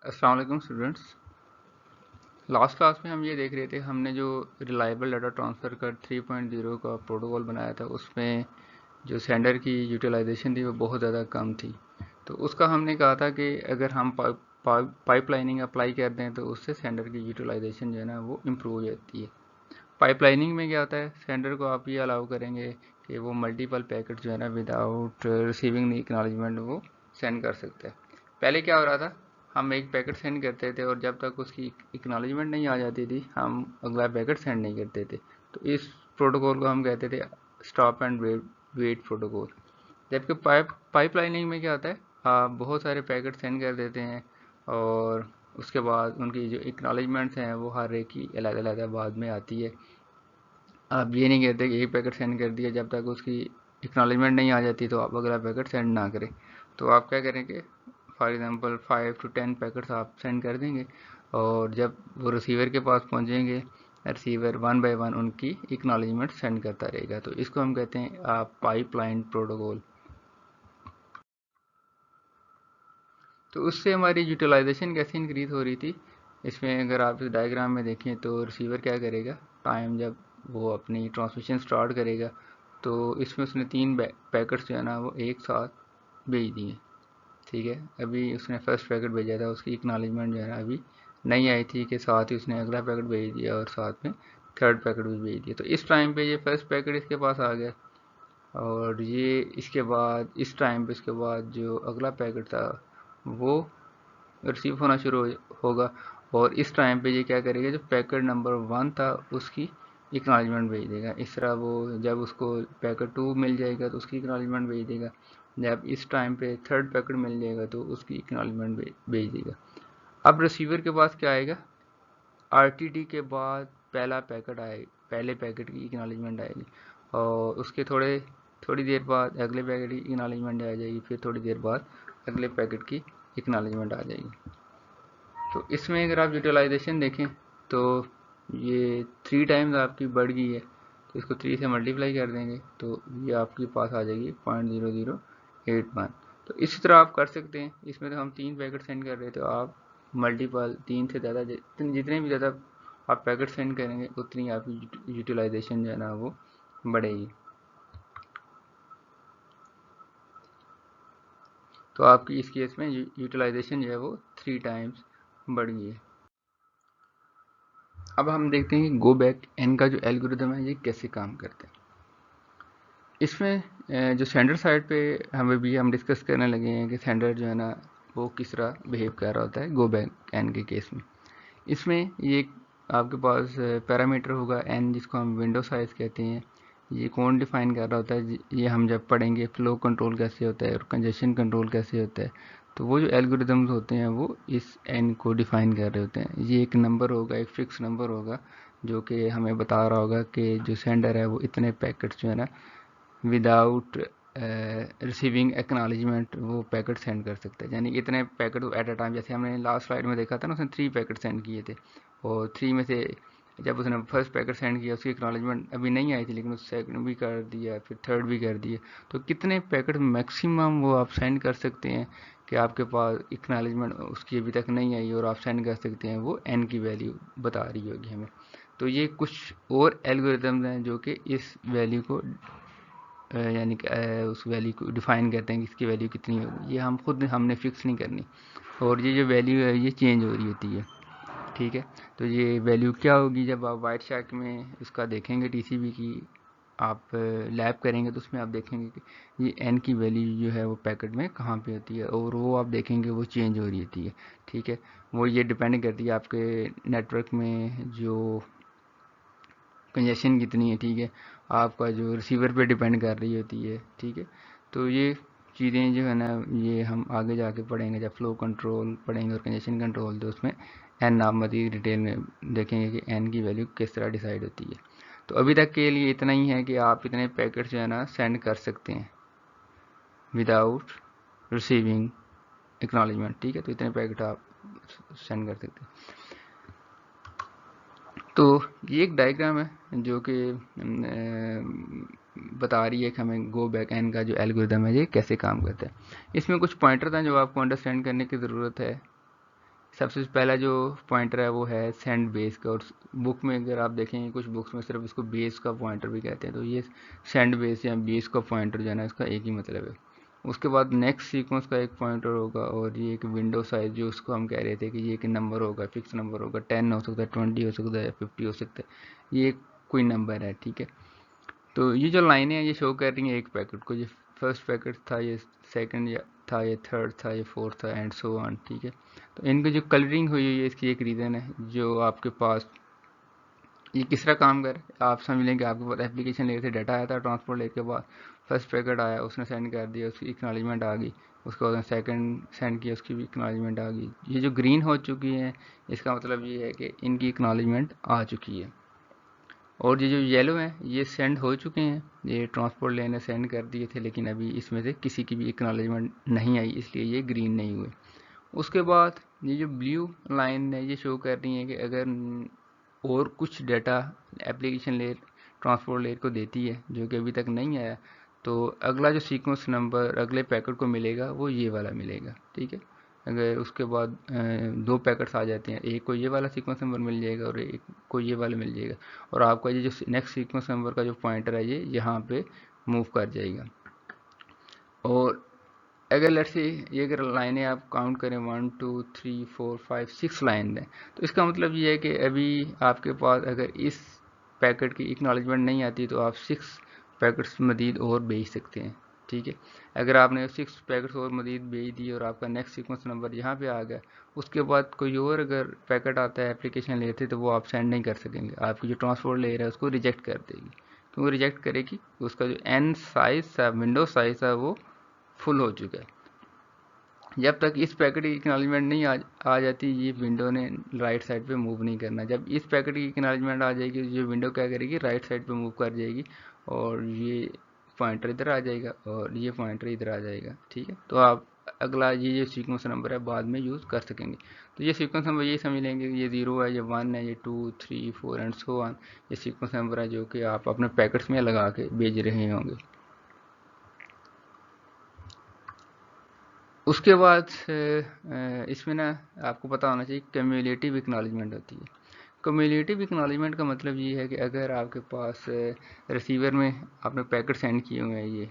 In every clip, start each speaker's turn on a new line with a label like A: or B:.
A: अस्सलाम वालेकुम students. Last class में हम ये देख रहे थे, हमने जो रिलायबल डाटा ट्रांसफ़र का 3.0 का प्रोटोकॉल बनाया था, उसमें जो सेंडर की यूटिलाइजेशन थी वो बहुत ज़्यादा कम थी। तो उसका हमने कहा था कि अगर हम पाइपलाइनिंग अप्लाई कर दें तो उससे सेंडर की यूटिलाइजेशन जो है ना वो इम्प्रूव हो जाती है। पाइपलाइनिंग में क्या होता है, सेंडर को आप ये अलाउ करेंगे कि वो मल्टीपल पैकेट जो है ना विदाउट रिसीविंग एक्नॉलेजमेंट वो सेंड कर सकते हैं। पहले क्या हो रहा था, हम एक पैकेट सेंड करते थे और जब तक उसकी एक्नॉलेजमेंट नहीं आ जाती थी हम अगला पैकेट सेंड नहीं करते थे। तो इस प्रोटोकॉल को हम कहते थे स्टॉप एंड वेट प्रोटोकॉल। जबकि पाइपलाइनिंग में क्या होता है, आप बहुत सारे पैकेट सेंड कर देते हैं और उसके बाद उनकी जो एक्नॉलेजमेंट्स हैं वो हर एक की अलग अलग बाद में आती है। आप ये नहीं कहते कि एक पैकेट सेंड कर दिया, जब तक उसकी एक्नॉलेजमेंट नहीं आ जाती तो आप अगला पैकेट सेंड ना करें। तो आप क्या करेंगे, फॉर एग्जांपल 5 to 10 पैकेट्स आप सेंड कर देंगे और जब वो रिसीवर के पास पहुंचेंगे, रिसीवर वन बाय वन उनकी एक्नॉलेजमेंट सेंड करता रहेगा। तो इसको हम कहते हैं पाइपलाइन प्रोटोकॉल। तो उससे हमारी यूटिलाइजेशन कैसे इंक्रीज हो रही थी, इसमें अगर आप इस डायग्राम में देखें तो रिसीवर क्या करेगा, टाइम जब वो अपनी ट्रांसमिशन स्टार्ट करेगा तो इसमें उसने 3 पैकेट्स जो है ना वो एक साथ भेज दिए। ठीक है, अभी उसने फर्स्ट पैकेट भेजा था, उसकी एक्नॉलेजमेंट जो है ना अभी नहीं आई थी कि साथ ही उसने अगला पैकेट भेज दिया और साथ में थर्ड पैकेट भी भेज दिया। तो इस टाइम पे ये फर्स्ट पैकेट इसके पास आ गया और ये इसके बाद इस टाइम पे इसके बाद जो अगला पैकेट था वो रिसीव होना शुरू होगा और इस टाइम पे ये क्या करेगा, जो पैकेट नंबर 1 था उसकी एक्नॉलेजमेंट भेज देगा। इस तरह वो जब उसको पैकेट 2 मिल जाएगा तो उसकी एक्नॉलेजमेंट भेज देगा, जब इस टाइम पे थर्ड पैकेट मिल जाएगा तो उसकी एक्नॉलेजमेंट भेज देगा। अब रिसीवर के पास क्या आएगा, आरटीटी के बाद पहला पैकेट आएगा, पहले पैकेट की एक्नॉलेजमेंट आएगी और उसके थोड़ी देर बाद अगले पैकेट की एक्नॉलेजमेंट आ जाएगी, फिर थोड़ी देर बाद अगले पैकेट की एक्नॉलेजमेंट आ जाएगी। तो इसमें अगर आप यूटिलाइजेशन देखें तो ये 3 टाइम्स आपकी बढ़ गई है। तो इसको 3 से मल्टीप्लाई कर देंगे तो ये आपके पास आ जाएगी 0.0081। तो इसी तरह आप कर सकते हैं। इसमें तो हम 3 पैकेट सेंड कर रहे थे, तो आप मल्टीपल 3 से ज़्यादा जितने भी ज़्यादा आप पैकेट सेंड करेंगे उतनी आपकी यूटिलाइजेशन जो है ना वो बढ़ेगी। तो आपकी इस केस में यूटिलाइजेशन जो है वो 3 टाइम्स बढ़ गई है। अब हम देखते हैं कि गो बैक एन का जो एल्गोरिदम है ये कैसे काम करता है। इसमें जो सेंडर साइड पे हम डिस्कस करने लगे हैं कि सेंडर जो है ना वो किस तरह बिहेव कर रहा होता है गो बैक एन के केस में। इसमें ये आपके पास पैरामीटर होगा एन, जिसको हम विंडो साइज कहते हैं। ये कौन डिफाइन कर रहा होता है, ये हम जब पढ़ेंगे फ्लो कंट्रोल कैसे होता है और कंजेशन कंट्रोल कैसे होता है। तो वो जो एल्गोरिदम्स होते हैं वो इस एन को डिफाइन कर रहे होते हैं। ये एक नंबर होगा, एक फिक्स नंबर होगा जो कि हमें बता रहा होगा कि जो सेंडर है वो इतने पैकेट्स जो है ना विदाउट रिसीविंग एक्नॉलेजमेंट वो पैकेट सेंड कर सकता है। यानी इतने पैकेट एट अ टाइम, जैसे हमने लास्ट स्लाइड में देखा था ना, उसने 3 पैकेट सेंड किए थे और 3 में से जब उसने फर्स्ट पैकेट सेंड किया उसकी एक्नॉलेजमेंट अभी नहीं आई थी, लेकिन उस सेकंड भी कर दिया, फिर थर्ड भी कर दिया। तो कितने पैकेट मैक्सिमम वो आप सेंड कर सकते हैं कि आपके पास एक्नॉलेजमेंट उसकी अभी तक नहीं आई और आप सेंड कर सकते हैं, वो एन की वैल्यू बता रही होगी हमें। तो ये कुछ और एल्गोरिदम्स हैं जो कि इस वैल्यू को यानी कि उस वैल्यू को डिफाइन करते हैं कि इसकी वैल्यू कितनी होगी। ये हमने फिक्स नहीं करनी और ये जो वैल्यू है ये चेंज हो रही होती है। ठीक है, तो ये वैल्यू क्या होगी, जब आप वाइट शैक में इसका देखेंगे टीसीबी की आप लैब करेंगे तो उसमें आप देखेंगे कि ये एन की वैल्यू जो है वो पैकेट में कहाँ पे होती है और वो आप देखेंगे वो चेंज हो रही होती है। ठीक है, वो ये डिपेंड करती है आपके नेटवर्क में जो कंजेशन कितनी है। ठीक है, आपका जो रिसीवर पे डिपेंड कर रही होती है। ठीक है, तो ये चीज़ें जो है ना ये हम आगे जाके पढ़ेंगे, जब फ्लो कंट्रोल पढ़ेंगे और कंजेशन कंट्रोल, तो उसमें एन आप मज़ीद डिटेल में देखेंगे कि एन की वैल्यू किस तरह डिसाइड होती है। तो अभी तक के लिए इतना ही है कि आप इतने पैकेट जो है ना सेंड कर सकते हैं विदाउट रिसीविंग एक्नॉलेजमेंट। ठीक है, तो इतने पैकेट आप सेंड कर सकते हैं। तो ये एक डायग्राम है जो कि बता रही है कि हमें गो बैक एन का जो एल्गोरिदम है ये कैसे काम करता है। इसमें कुछ पॉइंटर हैं जो आपको अंडरस्टैंड करने की ज़रूरत है। सबसे पहला जो पॉइंटर है वो है सेंड बेस का, और बुक में अगर आप देखेंगे कुछ बुक्स में सिर्फ इसको बेस का पॉइंटर भी कहते हैं, तो ये सेंड बेस या बेस का पॉइंटर जो है ना, इसका एक ही मतलब है। उसके बाद नेक्स्ट सीक्वेंस का एक पॉइंटर होगा, और ये एक विंडो साइज जो उसको हम कह रहे थे कि ये एक नंबर होगा, फिक्स नंबर होगा, 10 हो सकता है, 20 हो सकता है, 50 हो सकता है, ये कोई नंबर है, ठीक है। तो ये जो लाइनें हैं ये शो कर रही हैं एक पैकेट को, ये फर्स्ट पैकेट था, ये सेकंड था, ये थर्ड था, ये फोर्थ था, एंड सो ऑन, ठीक है। तो इनकी जो कलरिंग हुई है इसकी एक रीज़न है, जो आपके पास ये किस तरह काम कर, आप समझ लें कि आपके पास एप्लीकेशन लेयर से डाटा आया था, ट्रांसपोर्ट लेयर के बाद फर्स्ट पैकेट आया, उसने सेंड कर दिया, उसकी एक्नॉलेजमेंट आ गई, उसके बाद सेकंड सेंड किया, उसकी भी एक्नॉलेजमेंट आ गई। ये जो ग्रीन हो चुकी है इसका मतलब ये है कि इनकी एक्नॉलेजमेंट आ चुकी है। और ये जो येलो हैं ये सेंड हो चुके हैं, ये ट्रांसपोर्ट लेयर ने सेंड कर दिए थे, लेकिन अभी इसमें से किसी की भी एक्नॉलेजमेंट नहीं आई, इसलिए ये ग्रीन नहीं हुए। उसके बाद ये जो ब्लू लाइन है ये शो कर रही है कि अगर और कुछ data application layer transport layer को देती है जो कि अभी तक नहीं आया, तो अगला जो सीक्वेंस नंबर अगले पैकेट को मिलेगा वो ये वाला मिलेगा, ठीक है। अगर उसके बाद दो पैकेट्स आ जाते हैं, एक को ये वाला सीक्वेंस नंबर मिल जाएगा और एक को ये वाला मिल जाएगा, और आपका ये जो नेक्स्ट सीक्वेंस नंबर का जो पॉइंटर है ये यहाँ पे मूव कर जाएगा। और अगर लेट्स से ये अगर लाइनें आप काउंट करें 1 2 3 4 5 6 लाइन है, तो इसका मतलब ये है कि अभी आपके पास अगर इस पैकेट की एक्नॉलेजमेंट नहीं आती तो आप 6 पैकेट्स मजीद और भेज सकते हैं, ठीक है। अगर आपने 6 पैकेट्स और मजीद भेज दिए और आपका नेक्स्ट सीक्वेंस नंबर यहाँ पे आ गया, उसके बाद कोई और अगर पैकेट आता है एप्लीकेशन लेयर से, तो वो आप सेंड नहीं कर सकेंगे, आपकी जो ट्रांसपोर्ट लेयर है उसको रिजेक्ट कर देगी। क्यों रिजेक्ट करेगी? उसका जो एन साइज था, विंडो साइज था, वो फुल हो चुका है। जब तक इस पैकेट की एक्नॉलेजमेंट नहीं आ जाती, ये विंडो ने राइट साइड पे मूव नहीं करना। जब इस पैकेट की एक्नॉलेजमेंट आ जाएगी, ये विंडो क्या करेगी, राइट साइड पे मूव कर जाएगी, और ये पॉइंटर इधर आ जाएगा और ये पॉइंटर इधर आ जाएगा, ठीक है। तो आप अगला ये सीक्वेंस नंबर है बाद में यूज़ कर सकेंगे। तो ये सीक्वेंस नंबर ये समझ लेंगे कि ये 0 है, ये 1 है, ये 2 3 4 एंड सो ऑन, ये सीक्वेंस नंबर है जो कि आप अपने पैकेट्स में लगा के भेज रहे होंगे। उसके बाद इसमें ना आपको पता होना चाहिए क्यूमुलेटिव एक्नॉलेजमेंट होती है। क्यूमुलेटिव एक्नॉलेजमेंट का मतलब ये है कि अगर आपके पास रिसीवर में आपने पैकेट सेंड किए हुए हैं ये,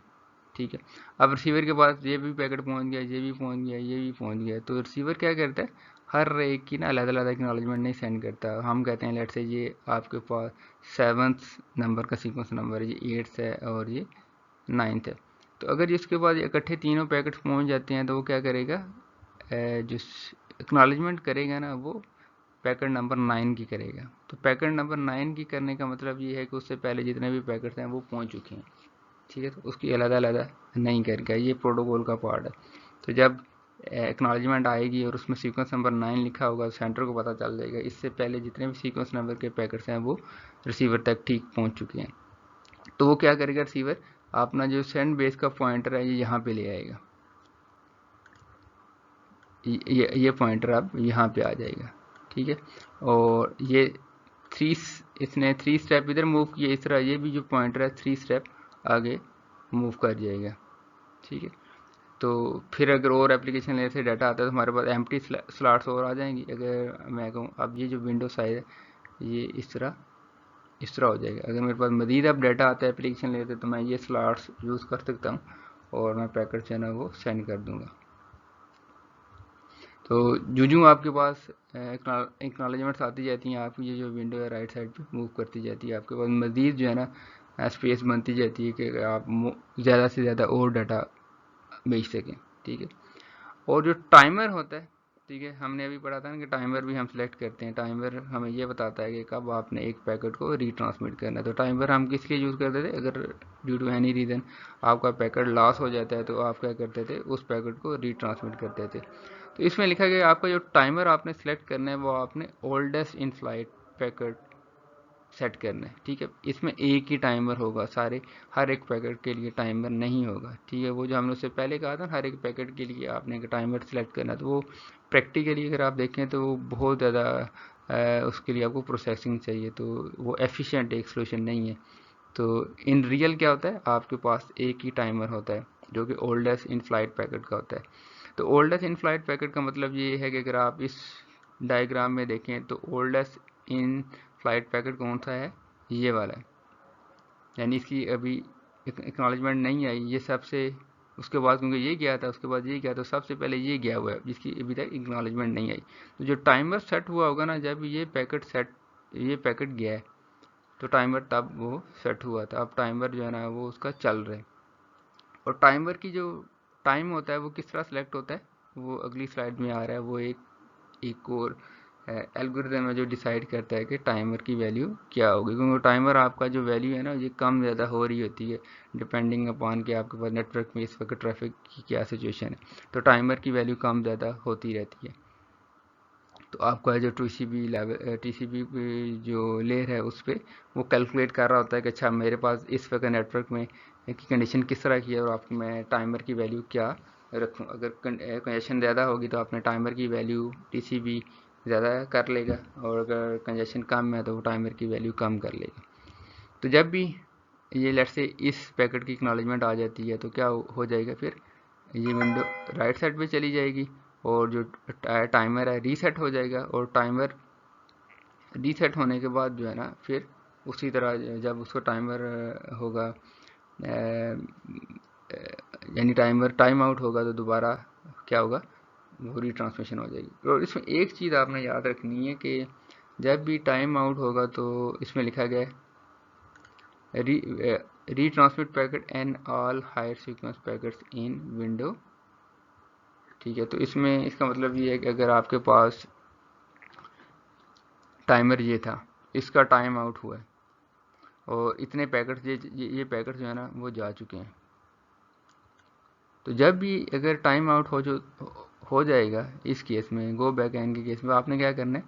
A: ठीक है, अब रिसीवर के पास ये भी पैकेट पहुंच गया, ये भी पहुंच गया, ये भी पहुंच गया, तो रिसीवर क्या करता है, हर एक की ना अलग अलग एक्नॉलेजमेंट नहीं सेंड करता। हम कहते हैं लेट से ये आपके पास 7th नंबर का सीक्वेंस नंबर है, ये 8th है और ये 9th है। तो अगर इसके बाद इकट्ठे तीनों पैकेट्स पहुंच जाते हैं, तो वो क्या करेगा, जो एक्नॉलेजमेंट करेगा ना, वो पैकेट नंबर 9 की करेगा। तो पैकेट नंबर 9 की करने का मतलब ये है कि उससे पहले जितने भी पैकेट्स हैं वो पहुंच चुके हैं, ठीक है। तो उसकी अलग अलग नहीं करेगा, ये प्रोटोकॉल का पार्ट है। तो जब एक्नॉलेजमेंट आएगी और उसमें सीक्वेंस नंबर 9 लिखा होगा, सेंटर को पता चल जाएगा इससे पहले जितने भी सीक्वेंस नंबर के पैकेट्स हैं वो रिसीवर तक ठीक पहुंच चुके हैं। तो वो क्या करेगा, रिसीवर अपना जो सेंड बेस का पॉइंटर है ये यहाँ पे ले आएगा, ये पॉइंटर अब यहाँ पे आ जाएगा, ठीक है। और ये थ्री इसने 3 स्टेप इधर मूव किया, इस तरह ये भी जो पॉइंटर है 3 स्टेप आगे मूव कर जाएगा, ठीक है। तो फिर अगर और एप्लीकेशन लेयर से डाटा आता है तो हमारे पास एम्प्टी स्लॉट्स और आ जाएंगी। अगर मैं कहूँ अब ये जो विंडो साइज है ये इस तरह हो जाएगा। अगर मेरे पास मजीद अब डाटा आता है एप्लीकेशन लेयर से, तो मैं ये स्लॉट्स यूज़ कर सकता हूँ और मैं पैकेट जो है ना वो सेंड कर दूंगा। तो जो आपके पास एक्नॉलेजमेंट्स आती जाती हैं, आपकी ये जो विंडो है राइट साइड पे मूव करती जाती है, आपके पास मज़ीद जो है ना स्पेस बनती जाती है कि आप ज़्यादा से ज़्यादा और डाटा भेज सकें, ठीक है। और जो टाइमर होता है, ठीक है, हमने अभी पढ़ा था ना कि टाइमर भी हम सिलेक्ट करते हैं। टाइमर हमें ये बताता है कि कब आपने एक पैकेट को रीट्रांसमिट करना है। तो टाइमर हम किस लिए यूज़ करते थे, अगर ड्यू टू एनी रीज़न आपका पैकेट लॉस हो जाता है तो आप क्या करते थे, उस पैकेट को रीट्रांसमिट करते थे। तो इसमें लिखा गया आपका जो टाइमर आपने सेलेक्ट करना है वो आपने oldest in flight packet set करना है, ठीक है। इसमें एक ही टाइमर होगा, सारे हर एक पैकेट के लिए टाइमर नहीं होगा, ठीक है। वो जो हमने उससे पहले कहा था हर एक पैकेट के लिए आपने एक टाइमर सेलेक्ट करना, तो वो प्रैक्टिकली अगर आप देखें तो वो बहुत ज़्यादा उसके लिए आपको प्रोसेसिंग चाहिए, तो वो एफिशिएंट एक सोल्यूशन नहीं है। तो इन रियल क्या होता है, आपके पास एक ही टाइमर होता है जो कि ओल्डेस्ट इन फ्लाइट पैकेट का होता है। तो ओल्डेस्ट इन फ्लाइट पैकेट का मतलब ये है कि अगर आप इस डायग्राम में देखें तो ओल्डेस्ट इन फ्लाइट पैकेट कौन सा है, ये वाला है, यानी इसकी अभी एक्नॉलेजमेंट नहीं आई, ये सबसे उसके बाद क्योंकि ये गया था, उसके बाद ये गया, तो सबसे पहले ये गया हुआ है जिसकी अभी तक एक्नॉलेजमेंट नहीं आई। तो जो टाइमर सेट हुआ होगा ना, जब ये पैकेट गया है तो टाइमर तब वो सेट हुआ था। अब टाइमर जो है ना वो उसका चल रहा है। और टाइमर की जो टाइम होता है वो किस तरह सेलेक्ट होता है, वो अगली स्लाइड में आ रहा है। वो एक और एल्गोरिथम है जो डिसाइड करता है कि टाइमर की वैल्यू क्या होगी, क्योंकि टाइमर आपका जो वैल्यू है ना ये कम ज़्यादा हो रही होती है डिपेंडिंग अपॉन कि आपके पास नेटवर्क में इस वक्त ट्रैफिक की क्या सिचुएशन है। तो टाइमर की वैल्यू कम ज़्यादा होती रहती है। तो आपका जो टीसीपी जो लेयर है उस पर वो कैलकुलेट कर रहा होता है कि अच्छा मेरे पास इस वक्त नेटवर्क में की कंडीशन किस तरह की है और आपको मैं टाइमर की वैल्यू क्या रखूँ। अगर कंजेशन ज़्यादा होगी तो आपने टाइमर की वैल्यू टीसीपी ज़्यादा कर लेगा, और अगर कंजेशन कम है तो वो टाइमर की वैल्यू कम कर लेगा। तो जब भी ये लेट से इस पैकेट की एक्नॉलेजमेंट आ जाती है तो क्या हो जाएगा, फिर ये विंडो राइट साइड पे चली जाएगी और जो टाइमर है रीसेट हो जाएगा। और टाइमर रीसेट होने के बाद जो है ना फिर उसी तरह जब उसको टाइमर होगा यानी टाइमर टाइम आउट होगा तो दोबारा क्या होगा, वो रीट्रांसमिशन हो जाएगी। और इसमें एक चीज़ आपने याद रखनी है कि जब भी टाइम आउट होगा तो इसमें लिखा गया है retransmit packet and all higher sequence packets in window. ठीक है, तो इसमें इसका मतलब ये है कि अगर आपके पास टाइमर ये था, इसका टाइम आउट हुआ है और इतने पैकेट्स ये पैकेट्स जो है ना वो जा चुके हैं, तो जब भी अगर टाइम आउट हो जाएगा इस केस में, गो बैक एन के केस में आपने क्या करना है,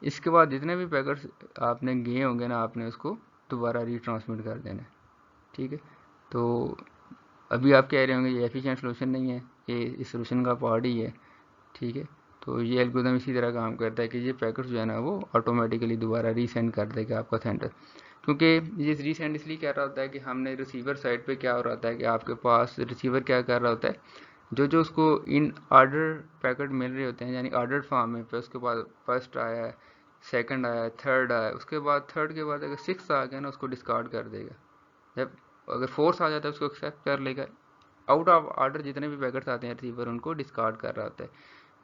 A: इसके बाद जितने भी पैकेट्स आपने गए होंगे ना आपने उसको दोबारा रीट्रांसमिट कर देना है। ठीक है, तो अभी आप कह रहे होंगे ये एफिशिएंट सोल्यूशन नहीं है, ये इस सोल्यूशन का पार्ट ही है। ठीक है, तो ये एल्गोरिथम इसी तरह काम करता है कि ये पैकेट जो है ना वो ऑटोमेटिकली दोबारा रीसेंड कर देगा आपका सेंटर। क्योंकि ये रीसेंड इसलिए क्या रहा होता है कि हमने रिसीवर साइड पे क्या हो रहा होता है कि आपके पास रिसीवर क्या कर रहा होता है, जो उसको इन ऑर्डर पैकेट मिल रहे होते हैं यानी ऑर्डर फॉर्म में, फिर उसके बाद फर्स्ट आया है, सेकंड आया है, थर्ड आया है, उसके बाद थर्ड के बाद अगर सिक्स आ गया ना उसको डिस्कार्ड कर देगा। जब अगर फोर्थ आ जाता है उसको एक्सेप्ट कर लेगा। आउट ऑफ ऑर्डर जितने भी पैकेट्स आते हैं रिसीवर उनको डिस्कार्ड कर रहा होता है।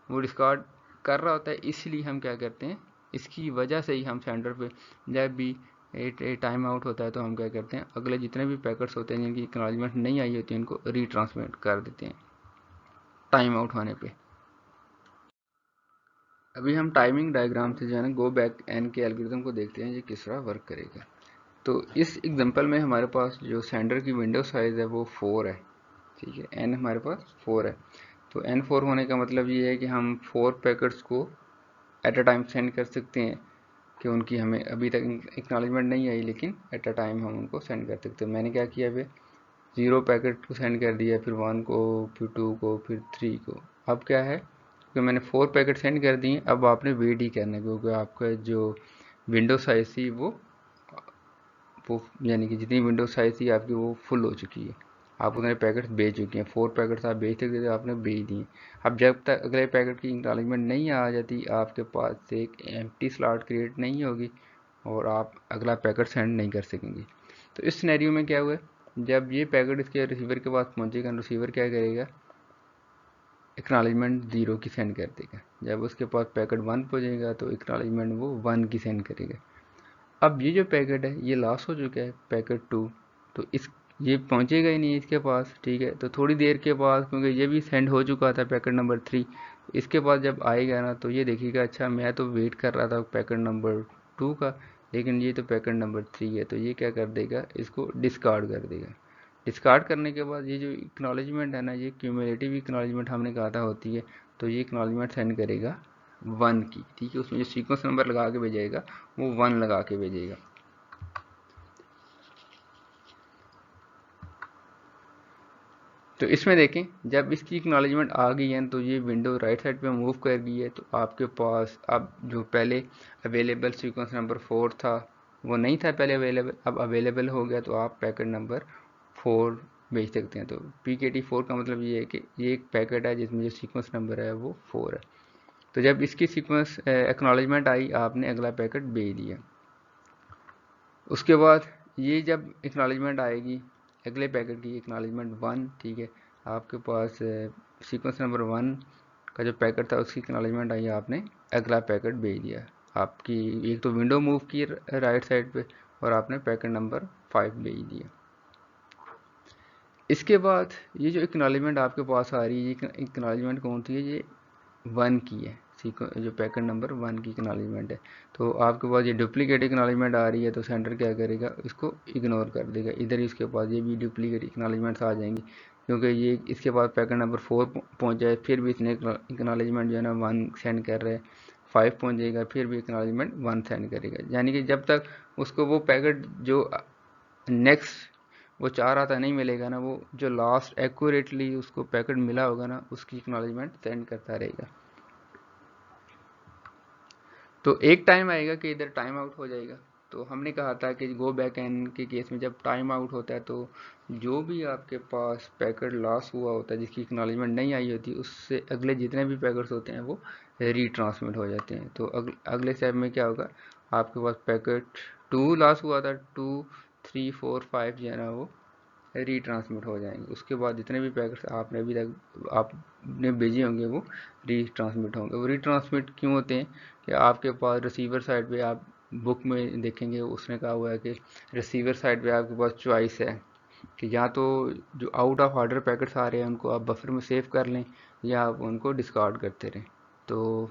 A: वो डिस्कार्ड कर रहा होता है, इसलिए हम क्या करते हैं, इसकी वजह से ही हम सेंटर पे जब भी टाइम आउट होता है तो हम क्या करते हैं, अगले जितने भी पैकेट्स होते हैं जिनकी एक्नॉलेजमेंट नहीं आई होती है उनको रीट्रांसमिट कर देते हैं टाइम आउट होने पे। अभी हम टाइमिंग डायग्राम से जो है ना गो बैक एन के एल्गोरिथम को देखते हैं ये किस तरह वर्क करेगा। तो इस एग्जांपल में हमारे पास जो सेंडर की विंडो साइज है वो 4 है। ठीक है, एन हमारे पास 4 है। तो एन 4 होने का मतलब ये है कि हम 4 पैकेट्स को एट अ टाइम सेंड कर सकते हैं, कि उनकी हमें अभी तक एक्नॉलेजमेंट नहीं आई लेकिन एट अ टाइम हम उनको सेंड कर सकते हैं। मैंने क्या किया, फिर 0 पैकेट को सेंड कर दिया, फिर 1 को, फिर 2 को, फिर 3 को। अब क्या है कि मैंने 4 पैकेट सेंड कर दिए, अब आपने वेट ही करना है क्योंकि आपका जो विंडो साइज थी वो यानी कि जितनी विंडो साइज थी आपकी वो फुल हो चुकी है, आप उतने पैकेट्स बेच चुके हैं। 4 पैकेट्स आप बेच सकते थे, आपने बेच दिए। अब जब तक अगले पैकेट की इंक्लॉजमेंट नहीं आ जाती आपके पास से एक एम्प्टी स्लॉट क्रिएट नहीं होगी और आप अगला पैकेट सेंड नहीं कर सकेंगे। तो इस सिनेरियो में क्या हुआ, जब ये पैकेट इसके रिसीवर के पास पहुंचेगा, रिसीवर क्या करेगा, एक्नॉलेजमेंट 0 की सेंड कर देगा। जब उसके पास पैकेट 1 पहुंचेगा तो एक्नॉलेजमेंट वो 1 की सेंड करेगा। अब ये जो पैकेट है ये लॉस हो चुका है, पैकेट 2, तो इस ये पहुंचेगा ही नहीं इसके पास। ठीक है, तो थोड़ी देर के बाद क्योंकि ये भी सेंड हो चुका था पैकेट नंबर 3, इसके बाद जब आएगा ना तो ये देखिएगा अच्छा मैं तो वेट कर रहा था पैकेट नंबर 2 का, लेकिन ये तो पैकेट नंबर 3 है, तो ये क्या कर देगा, इसको डिस्कार्ड कर देगा। डिस्कार्ड करने के बाद ये जो इक्नॉलेजमेंट है ना, ये क्यूमुलेटिव इक्नॉलेजमेंट हमने कहा था होती है, तो ये इक्नॉलेजमेंट सेंड करेगा 1 की। ठीक है, उसमें जो सीक्वेंस नंबर लगा के भेजेगा वो 1 लगा के भेजेगा। तो इसमें देखें जब इसकी एक्नॉलेजमेंट आ गई है तो ये विंडो राइट साइड पे मूव कर गई है, तो आपके पास अब जो पहले अवेलेबल सीक्वेंस नंबर 4 था वो नहीं था पहले अवेलेबल, अब अवेलेबल हो गया, तो आप पैकेट नंबर 4 भेज सकते हैं। तो PKT 4 का मतलब ये है कि ये एक पैकेट है जिसमें जो सीक्वेंस नंबर है वो 4 है। तो जब इसकी सीक्वेंस एक्नॉलेजमेंट आई, आपने अगला पैकेट भेज दिया। उसके बाद ये जब एक्नॉलेजमेंट आएगी अगले पैकेट की, एक्नॉलेजमेंट 1, ठीक है, आपके पास सीक्वेंस नंबर 1 का जो पैकेट था उसकी एक्नॉलेजमेंट आई, आपने अगला पैकेट भेज दिया। आपकी एक तो विंडो मूव की राइट साइड पे, और आपने पैकेट नंबर 5 भेज दिया। इसके बाद ये जो एक्नॉलेजमेंट आपके पास आ रही है, ये एक्नॉलेजमेंट कौन सी है? ये 1 की है, जो पैकेट नंबर 1 की एक्नॉलेजमेंट है। तो आपके पास ये डुप्लीकेट एक्नॉलेजमेंट आ रही है, तो सेंडर क्या करेगा? इसको इग्नोर कर देगा। इधर ही उसके पास ये भी डुप्लीकेट एक्नॉलेजमेंट्स आ जाएंगी, क्योंकि ये इसके बाद पैकेट नंबर 4 पहुंच जाए, फिर भी इसने एक्नॉलेजमेंट जो है ना 1 सेंड कर रहे हैं। 5 पहुंच जाएगा, फिर भी एक्नॉलेजमेंट 1 सेंड करेगा। यानी कि जब तक उसको वो पैकेट जो नेक्स्ट वो चाह रहा था नहीं मिलेगा ना, वो जो लास्ट एक्यूरेटली उसको पैकेट मिला होगा ना, उसकी एक्नॉलेजमेंट सेंड करता रहेगा। तो एक टाइम आएगा कि इधर टाइम आउट हो जाएगा। तो हमने कहा था कि गो बैक एन के केस में जब टाइम आउट होता है, तो जो भी आपके पास पैकेट लॉस हुआ होता है, जिसकी एक्नॉलेजमेंट नहीं आई होती, उससे अगले जितने भी पैकेट्स होते हैं वो रीट्रांसमिट हो जाते हैं। तो अगले स्टेप में क्या होगा? आपके पास पैकेट 2 लॉस हुआ था, 2, 3, 4, 5 जो है ना वो रीट्रांसमिट हो जाएंगे। उसके बाद जितने भी पैकेट्स आपने अभी तक आपने भेजे होंगे वो रीट्रांसमिट होंगे। वो रीट्रांसमिट क्यों होते हैं? कि आपके पास रिसीवर साइड पे, आप बुक में देखेंगे उसने कहा हुआ है कि रिसीवर साइड पे आपके पास चॉइस है कि या तो जो आउट ऑफ ऑर्डर पैकेट्स आ रहे हैं उनको आप बफर में सेव कर लें, या आप उनको डिस्कार्ड करते रहें। तो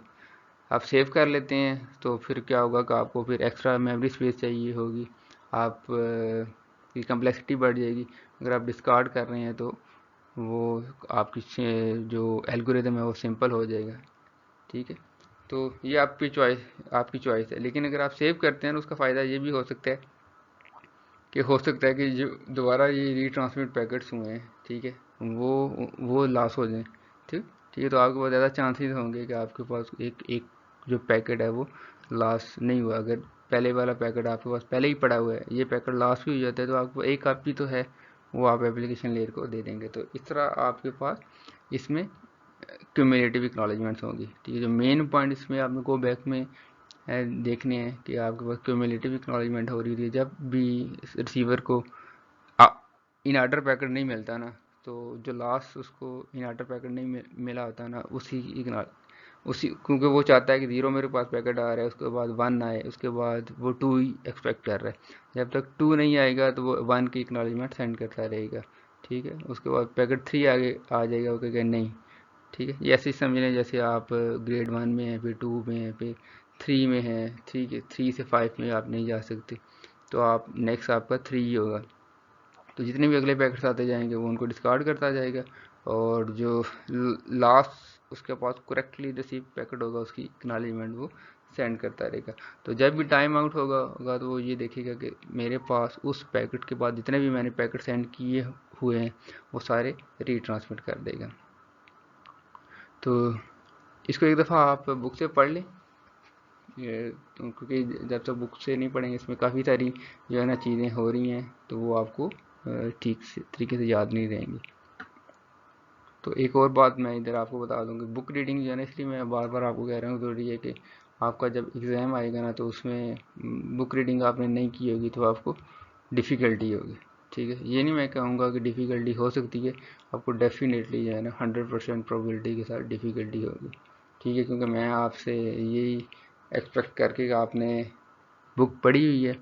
A: आप सेव कर लेते हैं तो फिर क्या होगा कि आपको फिर एक्स्ट्रा मेमोरी स्पेस चाहिए होगी, आप की कम्प्लेक्सिटी बढ़ जाएगी। अगर आप डिस्कार्ड कर रहे हैं तो वो आपकी जो एल्गोरिदम है वो सिंपल हो जाएगा, ठीक है। तो ये आपकी चॉइस है। लेकिन अगर आप सेव करते हैं तो उसका फ़ायदा ये भी हो सकता है कि जो दोबारा ये रीट्रांसमिट पैकेट्स हुए हैं, ठीक है, वो लॉस हो जाएं। ठीक है, तो आपके पास ज़्यादा चांसेस होंगे कि आपके पास एक एक जो पैकेट है वो लॉस नहीं हुआ। अगर पहले वाला पैकेट आपके पास पहले ही पड़ा हुआ है, ये पैकेट लॉस भी हो जाता है, तो आपको एक कॉपी तो है, वो आप एप्लीकेशन लेयर को दे देंगे। तो इस तरह आपके पास इसमें क्यूमुलेटिव एक्नॉलेजमेंट्स होंगी, ठीक है। जो मेन पॉइंट इसमें आपको गो बैक में देखने हैं कि आपके पास क्यूमुलेटिव एक्नॉलेजमेंट हो रही है जब भी रिसीवर को इन ऑर्डर पैकेट नहीं मिलता ना, तो जो लास्ट उसको इन ऑर्डर पैकेट नहीं मिला होता ना, उसी क्योंकि वो चाहता है कि 0 मेरे पास पैकेट आ रहा है, उसके बाद 1 आए, उसके बाद वो 2 ही एक्सपेक्ट कर रहा है। जब तक 2 नहीं आएगा तो वो 1 की एक्नॉलेजमेंट सेंड करता रहेगा, ठीक है। उसके बाद पैकेट 3 आगे आ जाएगा, वो कहेगा नहीं, ठीक है। ये ऐसे ही समझ लें जैसे आप ग्रेड 1 में हैं, फिर 2 में हैं, फिर 3 में हैं, ठीक है। 3 से 5 में आप नहीं जा सकते, तो आप नेक्स्ट आपका 3 ही होगा। तो जितने भी अगले पैकेट्स आते जाएंगे वो उनको डिस्कार्ड करता जाएगा, और जो लास्ट उसके पास करेक्टली रिसीव पैकेट होगा उसकी एक्नॉलेजमेंट वो सेंड करता रहेगा। तो जब भी टाइम आउट होगा तो वो ये देखेगा कि मेरे पास उस पैकेट के बाद जितने भी मैंने पैकेट सेंड किए हुए हैं वो सारे रीट्रांसमिट कर देगा। तो इसको एक दफ़ा आप बुक से पढ़ लें, क्योंकि जब तक बुक से नहीं पढ़ेंगे इसमें काफ़ी सारी जो है ना चीज़ें हो रही हैं, तो वो आपको ठीक से तरीके से याद नहीं रहेंगी। तो एक और बात मैं इधर आपको बता दूं कि बुक रीडिंग जो है ना, इसलिए मैं बार बार आपको कह रहा हूँ ज़रूरी है कि आपका जब एग्ज़ाम आएगा ना, तो उसमें बुक रीडिंग आपने नहीं की होगी तो आपको डिफ़िकल्टी होगी, ठीक है। ये नहीं मैं कहूँगा कि डिफ़िकल्टी हो सकती है, आपको डेफिनेटली जो है ना 100% प्रोबेबिलिटी के साथ डिफ़िकल्टी होगी, ठीक है। क्योंकि मैं आपसे यही एक्सपेक्ट करके कि आपने बुक पढ़ी हुई है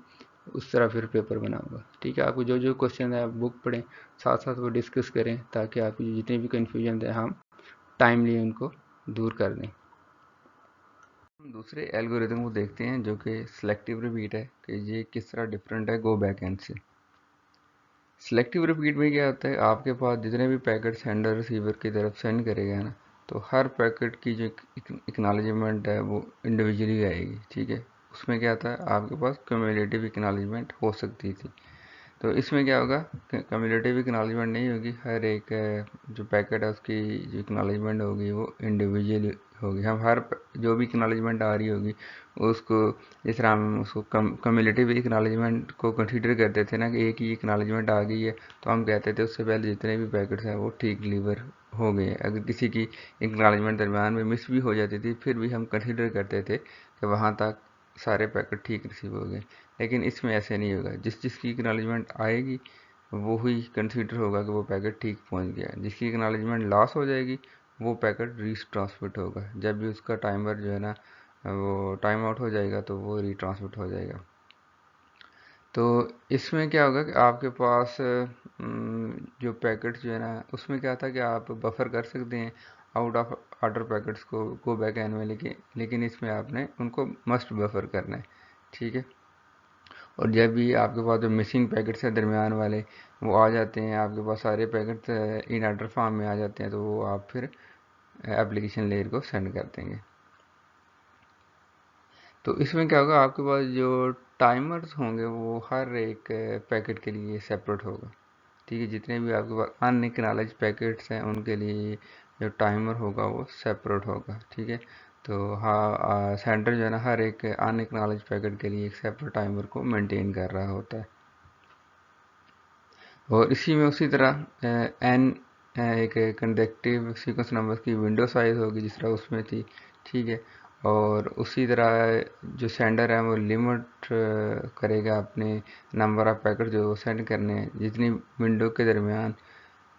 A: उस तरह फिर पेपर बनाऊंगा, ठीक है। आपको जो जो क्वेश्चन है आप बुक पढ़ें, साथ साथ वो डिस्कस करें, ताकि आपकी जितनी भी कन्फ्यूजन है हम टाइमली उनको दूर कर दें। हम दूसरे एल्गोरिथम को देखते हैं जो कि सिलेक्टिव रिपीट है, कि ये किस तरह डिफरेंट है गो बैक एंड से। सिलेक्टिव रिपीट में क्या होता है, आपके पास जितने भी पैकेट सेंडर रिसीवर की तरफ सेंड करेगा ना, तो हर पैकेट की जो एक्नॉलेजमेंट है वो इंडिविजुअली आएगी, ठीक है। उसमें क्या था, आपके पास क्यूमुलेटिव एक्नॉलेजमेंट हो सकती थी। तो इसमें क्या होगा, कम्युलेटिव एक्नॉलेजमेंट नहीं होगी, हर एक जो पैकेट है उसकी जो एक्नॉलेजमेंट होगी वो इंडिविजुअल होगी। हम हर जो भी एक्नॉलेजमेंट आ रही होगी उसको, जिस तरह हम उसको कम्युलेटिव एक्नॉलेजमेंट को कंसीडर करते थे ना, कि एक ही एक्नॉलेजमेंट आ गई है, तो हम कहते थे उससे पहले जितने भी पैकेट्स हैं वो ठीक डिलीवर हो गए हैं। अगर किसी की एक्नॉलेजमेंट दरम्यान में मिस भी हो जाती थी, फिर भी हम कंसीडर करते थे कि वहाँ तक सारे पैकेट ठीक रिसीव हो गए। लेकिन इसमें ऐसे नहीं होगा, जिस जिसकी एक्नॉलेजमेंट आएगी वो ही कंसीडर होगा कि वो पैकेट ठीक पहुंच गया। जिसकी एक्नॉलेजमेंट लॉस हो जाएगी वो पैकेट रीट्रांसमिट होगा। जब भी उसका टाइमर जो है ना वो टाइम आउट हो जाएगा तो वो रीट्रांसमिट हो जाएगा। तो इसमें क्या होगा कि आपके पास जो पैकेट जो है ना उसमें क्या था कि आप बफर कर सकते हैं आउट ऑफ ऑर्डर पैकेट्स को गो बैक एन में, लेकिन इसमें आपने उनको मस्ट बफर करना है, ठीक है। और जब भी आपके पास जो मिसिंग पैकेट्स हैं दरमियान वाले वो आ जाते हैं, आपके पास सारे पैकेट्स इन ऑर्डर फॉर्म में आ जाते हैं, तो वो आप फिर एप्लीकेशन लेयर को सेंड कर देंगे। तो इसमें क्या होगा, आपके पास जो टाइमर्स होंगे वो हर एक पैकेट के लिए सेपरेट होगा, ठीक है। जितने भी आपके पास अनएक्नॉलेज पैकेट्स हैं उनके लिए जो टाइमर होगा वो सेपरेट होगा, ठीक है। तो हाँ, सेंटर जो है ना हर एक अनएक्नॉलेज पैकेट के लिए एक सेपरेट टाइमर को मेंटेन कर रहा होता है। और इसी में उसी तरह एन एक कंडक्टिव सीक्वेंस नंबर की विंडो साइज होगी जिस तरह उसमें थी, ठीक है। और उसी तरह जो सेंडर है वो लिमिट करेगा अपने नंबर ऑफ पैकेट जो सेंड करने हैं। जितनी विंडो के दरमियान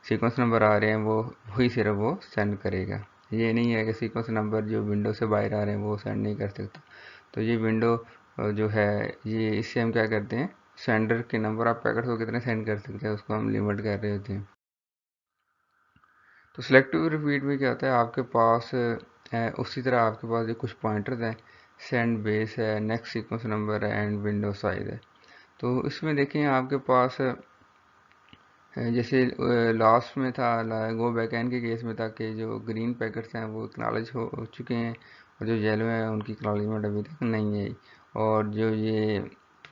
A: सीक्वेंस नंबर आ रहे हैं वो वही सिर्फ वो सेंड करेगा। ये नहीं है कि सीक्वेंस नंबर जो विंडो से बाहर आ रहे हैं वो सेंड नहीं कर सकता। तो ये विंडो जो है ये इससे हम क्या करते हैं, सेंडर के नंबर ऑफ पैकेट्स को कितने सेंड कर सकते हैं उसको हम लिमिट कर रहे होते हैं। तो सिलेक्टिव रिपीट में क्या होता है, आपके पास उसी तरह आपके पास ये कुछ पॉइंटर्स हैं, सेंड बेस है, नेक्स्ट सीक्वेंस नंबर है एंड विंडो साइज है। तो इसमें देखें आपके पास जैसे लास्ट में था गो बैकएंड के केस में था कि जो ग्रीन पैकेट्स हैं वो एक्नॉलेज हो चुके हैं, और जो येलो है उनकी एक्नॉलेजमेंट अभी तक नहीं है। और जो ये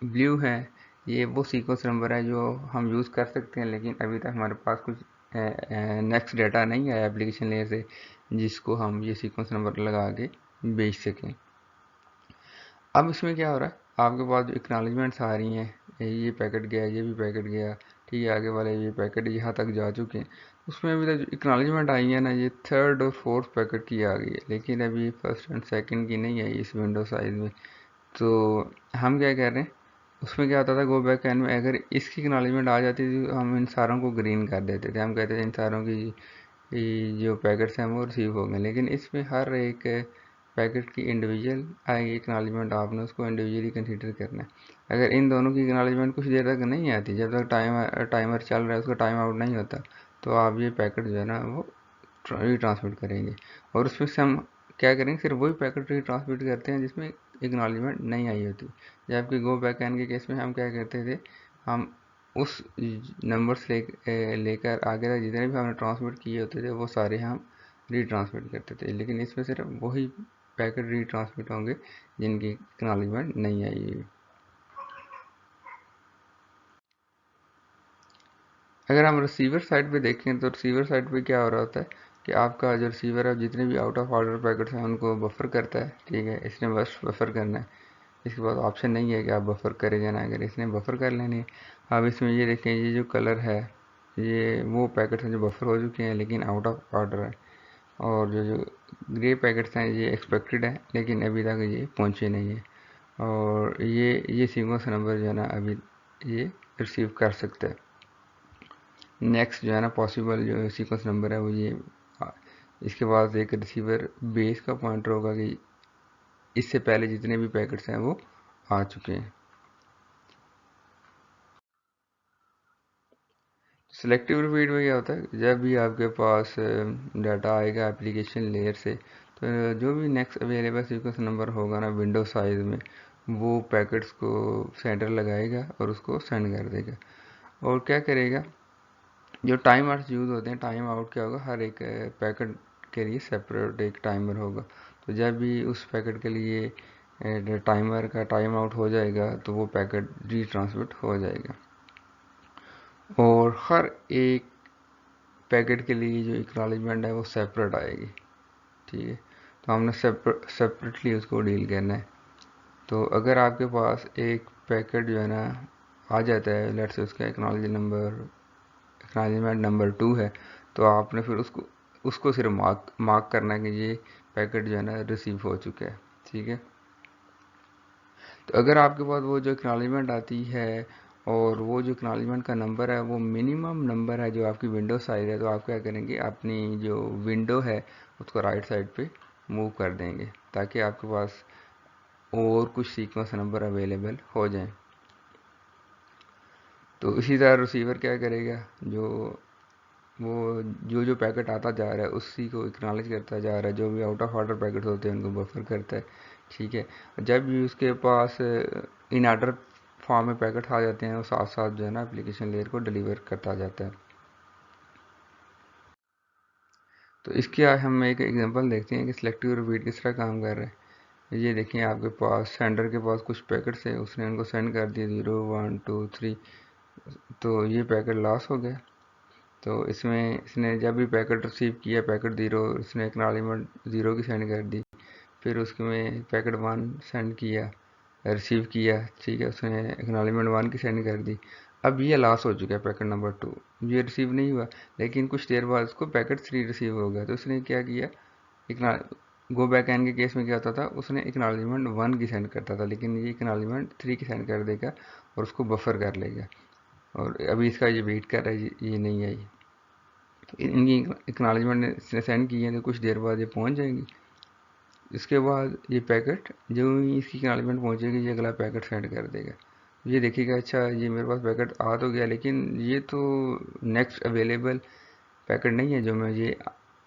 A: ब्लू है ये वो सीक्वेंस नंबर है जो हम यूज़ कर सकते हैं, लेकिन अभी तक हमारे पास कुछ नेक्स्ट डाटा नहीं आया एप्लीकेशन लेयर से जिसको हम ये सीक्वेंस नंबर लगा के बेच सकें। अब इसमें क्या हो रहा है, आपके पास जो एक्नॉलेजमेंट्स आ रही हैं, ये पैकेट गया, ये भी पैकेट गया, ठीक है, आगे वाले ये पैकेट यहाँ तक जा चुके हैं। उसमें अभी तक जो एक्नॉलेजमेंट आई है ना ये थर्ड और फोर्थ पैकेट की आ गई है, लेकिन अभी फर्स्ट एंड सेकंड की नहीं आई इस विंडो साइज में। तो हम क्या कर रहे हैं, उसमें क्या होता था गो बैक एंड में अगर इसकी एक्नॉलेजमेंट आ जाती थी तो हम इन सारों को ग्रीन कर देते थे, हम कहते थे इन सारों की जो पैकेट्स हैं वो रिसीव हो गए। लेकिन इसमें हर एक पैकेट की इंडिविजुअल आएगी एक्नॉलेजमेंट, आपने उसको इंडिविजुअली कंसीडर करना है। अगर इन दोनों की एक्नॉलेजमेंट कुछ देर तक नहीं आती, जब तक टाइमर चल रहा है उसका टाइम आउट नहीं होता, तो आप ये पैकेट जो है ना वो रीट्रांसमिट करेंगे। और उसमें से हम क्या करेंगे, सिर्फ वही पैकेट रीट्रांसमिट करते हैं जिसमें एक्नॉलेजमेंट नहीं आई होती। जबकि गो बैक एन के केस में हम क्या करते थे, हम उस नंबर्स लेकर आगे तक जितने भी हमने ट्रांसमिट किए होते थे वो सारे हम रीट्रांसमिट करते थे। लेकिन इसमें सिर्फ वही पैकेट रीट्रांसमिट होंगे जिनकी एक्नॉलेजमेंट नहीं आई हुई। अगर हम रिसीवर साइड पे देखें तो रिसीवर साइड पे क्या हो रहा होता है कि आपका जो रिसीवर है जितने भी आउट ऑफ ऑर्डर पैकेट्स हैं उनको बफर करता है, ठीक है। इसने बस बफर करना है, इसके बाद ऑप्शन नहीं है कि आप बफर करे जाना, अगर इसने बफर कर लेनी है। अब इसमें ये देखें, ये जो कलर है ये वो पैकेट्स हैं जो बफर हो चुके हैं लेकिन आउट ऑफ ऑर्डर है, और जो ग्रे पैकेट्स हैं ये एक्सपेक्टेड है लेकिन अभी तक ये पहुँचे नहीं है। और ये सीक्वेंस नंबर जो है ना अभी ये रिसीव कर सकता है। नेक्स्ट जो है ना पॉसिबल जो सीक्वेंस नंबर है वो ये इसके बाद एक रिसीवर बेस का पॉइंटर होगा कि इससे पहले जितने भी पैकेट्स हैं वो आ चुके हैं। सिलेक्टिव रिपीट में क्या होता है, जब भी आपके पास डाटा आएगा एप्लीकेशन लेयर से, तो जो भी नेक्स्ट अवेलेबल सीक्वेंस नंबर होगा ना विंडो साइज में वो पैकेट्स को सेंटर लगाएगा और उसको सेंड कर देगा। और क्या करेगा, जो टाइम आउट्स यूज़ होते हैं, टाइम आउट क्या होगा, हर एक पैकेट के लिए सेपरेट एक टाइमर होगा। तो जब भी उस पैकेट के लिए टाइमर का टाइम आउट हो जाएगा तो वो पैकेट री ट्रांसमिट हो जाएगा। और हर एक पैकेट के लिए जो एक्नॉलेजमेंट है वो सेपरेट आएगी, ठीक है। तो हमने सेपरेटली उसको डील करना है। तो अगर आपके पास एक पैकेट जो है ना आ जाता है, लेट्स से उसका एक्नॉलेजमेंट नंबर 2 है, तो आपने फिर उसको उसको सिर्फ मार्क करना है कि ये पैकेट जो है ना रिसीव हो चुका है, ठीक है। तो अगर आपके पास वो जो एक्नॉलेजमेंट आती है और वो जो एक्नॉलेजमेंट का नंबर है वो मिनिमम नंबर है जो आपकी विंडो साइज है, तो आप क्या करेंगे, अपनी जो विंडो है उसको राइट साइड पे मूव कर देंगे ताकि आपके पास और कुछ सीक्वेंस नंबर अवेलेबल हो जाएं। तो इसी तरह रिसीवर क्या करेगा, जो पैकेट आता जा रहा है उसी को एक्नॉलेज करता जा रहा है, जो भी आउट ऑफ ऑर्डर पैकेट होते हैं उनको बफर करता है, ठीक है। जब भी उसके पास इन ऑर्डर फॉर्म में पैकेट आ जाते हैं वो साथ साथ जो है ना एप्लीकेशन लेयर को डिलीवर करता जाता है। तो इसके आज हम एक एग्जांपल देखते हैं कि सिलेक्टिव रिपीट किस तरह काम कर रहा है। ये देखिए आपके पास सेंडर के पास कुछ पैकेट्स है, उसने उनको सेंड कर दिए 0 1 2 3, तो ये पैकेट लॉस हो गया। तो इसमें इसने जब भी पैकेट रिसीव किया पैकेट 0, इसने एक्नॉलेजमेंट 0 की सेंड कर दी। फिर उसमें पैकेट 1 सेंड किया, रिसीव किया, ठीक है, उसने एक्नॉलेजमेंट 1 की सेंड कर दी। अब ये लॉस हो चुका है पैकेट नंबर 2, ये रिसीव नहीं हुआ। लेकिन कुछ देर बाद उसको पैकेट 3 रिसीव हो गया, तो उसने क्या किया, गो बैक एन के केस में क्या होता था, उसने एक्नॉलेजमेंट 1 की सेंड करता था, लेकिन ये एक्नॉलेजमेंट 3 की सेंड कर देगा और उसको बफर कर लेगा। और अभी इसका ये वेट कर रहा है, ये नहीं आई। तो इनकी एक्नॉलेजमेंट सेंड की है तो कुछ देर बाद ये पहुंच जाएंगी। इसके बाद ये पैकेट जो ही इसकी एक्नॉलेजमेंट पहुंचेगी ये अगला पैकेट सेंड कर देगा। ये देखिएगा, अच्छा ये मेरे पास पैकेट आ तो गया लेकिन ये तो नेक्स्ट अवेलेबल पैकेट नहीं है जो मुझे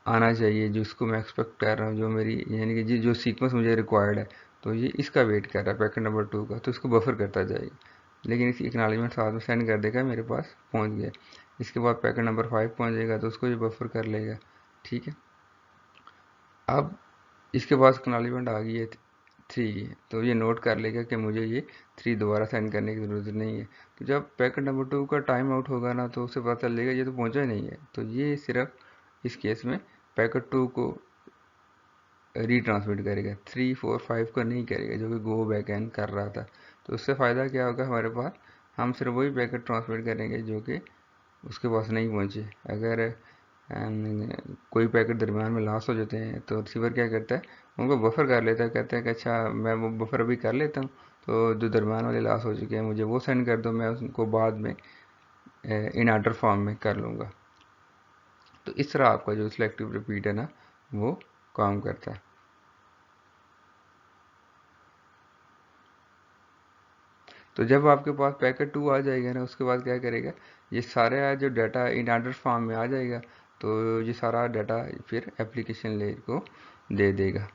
A: आना चाहिए, जिसको मैं एक्सपेक्ट कर रहा हूँ, जो मेरी यानी कि जो सीक्वेंस मुझे रिक्वायर्ड है। तो ये इसका वेट कर रहा है पैकेट नंबर 2 का, तो इसको बफर करता जाएगा। लेकिन इसकी एक्नॉलेजमेंट साथ में सेंड कर देगा, मेरे पास पहुंच गया। इसके बाद पैकेट नंबर 5 पहुंच जाएगा तो उसको ये बफर कर लेगा, ठीक है। अब इसके पास एक्नॉलेजमेंट आ गई है 3 की, तो ये नोट कर लेगा कि मुझे ये 3 दोबारा सेंड करने की ज़रूरत नहीं है। तो जब पैकेट नंबर 2 का टाइम आउट होगा ना तो उसे पता चलेगा ये तो पहुंचा ही नहीं है, तो ये सिर्फ इस केस में पैकेट 2 को रीट्रांसमिट करेगा, 3 4 5 को नहीं करेगा जो कि गो बैक एंड कर रहा था। तो उससे फ़ायदा क्या होगा हमारे पास, हम सिर्फ वही पैकेट ट्रांसमिट करेंगे जो कि उसके पास नहीं पहुँचे। अगर कोई पैकेट दरमियान में लॉस हो जाते हैं तो रिसीवर क्या करता है, उनको बफर कर लेता है, कहता है कि अच्छा मैं वो बफर अभी कर लेता हूँ, तो जो दरमियान वाले लॉस हो चुके हैं मुझे वो सेंड कर दो, मैं उनको बाद में इन ऑर्डर फॉर्म में कर लूँगा। तो इस तरह आपका जो सिलेक्टिव रिपीट है ना वो काम करता है। तो जब आपके पास पैकेट 2 आ जाएगा ना उसके बाद क्या करेगा, ये सारा जो डाटा इन ऑर्डर फॉर्म में आ जाएगा, तो ये सारा डाटा फिर एप्लीकेशन लेयर को दे देगा।